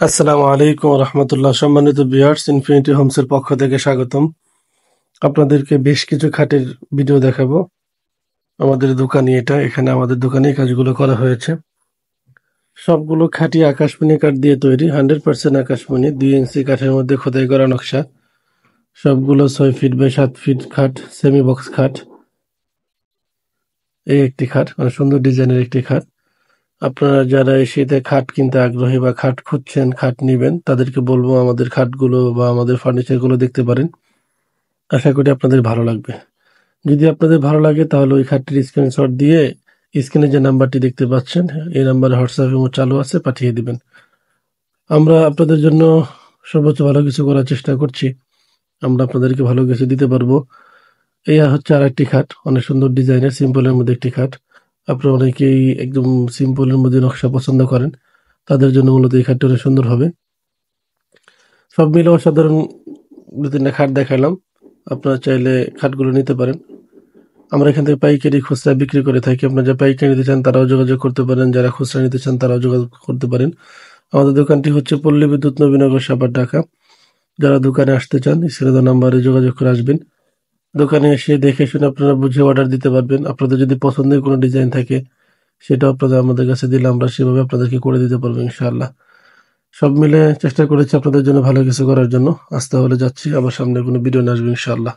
আসসালামু আলাইকুম রহমতুল্লাহ। সম্মানিত ভিউয়ার্স, ইনফিনিটি হোমসের পক্ষ থেকে স্বাগতম। আপনাদেরকে বেশ কিছু খাটের ভিডিও দেখাবো। আমাদের দোকানই এটা, এখানে আমাদের দোকানে এই কাজগুলো করা হয়েছে। সবগুলো খাঁটি আকাশমণি কাঠ দিয়ে তৈরি, 100% আকাশমণি, 2 ইঞ্চি কাঠের মধ্যে খোদাই করা নকশা। সবগুলো 6 ফিট বাই 7 ফিট খাট, সেমি বক্স খাট। এই একটি খাট, মানে সুন্দর ডিজাইনের একটি খাট। আপনারা যারা এই শীতে খাট কিনতে আগ্রহী বা খাট খুঁজছেন, খাট নিবেন, তাদেরকে বলবো আমাদের খাটগুলো বা আমাদের ফার্নিচারগুলো দেখতে পারেন। আশা করি আপনাদের ভালো লাগবে। যদি আপনাদের ভালো লাগে তাহলে ওই খাটটির স্ক্রিনশট দিয়ে স্ক্রিনে যে নাম্বারটি দেখতে পাচ্ছেন, এই নাম্বারে হোয়াটসঅ্যাপ ইমো চালু আছে, পাঠিয়ে দিবেন। আমরা আপনাদের জন্য সর্বোচ্চ ভালো কিছু করার চেষ্টা করছি। আমরা আপনাদেরকে ভালো কিছু দিতে পারবো। এই হচ্ছে আরেকটি খাট, অনেক সুন্দর ডিজাইনের, সিম্পলের মধ্যে একটি খাট। আপনারা অনেকেই একদম সিম্পলের মধ্যে নকশা পছন্দ করেন, তাদের জন্য মূলত এই খাটটি অনেক সুন্দর হবে। সব মিলে অসাধারণ 2-3টা খাট দেখালাম। আপনারা চাইলে খাটগুলো নিতে পারেন। আমরা এখান থেকে পাইকারি খুচরা বিক্রি করে থাকি। আপনারা যারা পাইকারি নিতে চান তারাও যোগাযোগ করতে পারেন, যারা খুচরা নিতে চান তারাও যোগাযোগ করতে পারেন। আমাদের দোকানটি হচ্ছে পল্লী বিদ্যুৎ নবীনগর, সাভার, ঢাকা। যারা দোকানে আসতে চান স্ক্রিনে দেওয়া নাম্বারে যোগাযোগ করে আসবেন। দোকানে এসে দেখে শুনে আপনারা বুঝে অর্ডার দিতে পারবেন। আপনাদের যদি পছন্দের কোনো ডিজাইন থাকে সেটাও আপনারা আমাদের কাছে দিলে আমরা সেভাবে আপনাদেরকে করে দিতে পারবো ইনশাআল্লাহ। সব মিলে চেষ্টা করেছি আপনাদের জন্য ভালো কিছু করার জন্য। আজ তাহলে যাচ্ছি, আবার সামনে কোনো ভিডিও নিয়ে আসবো ইনশাআল্লাহ।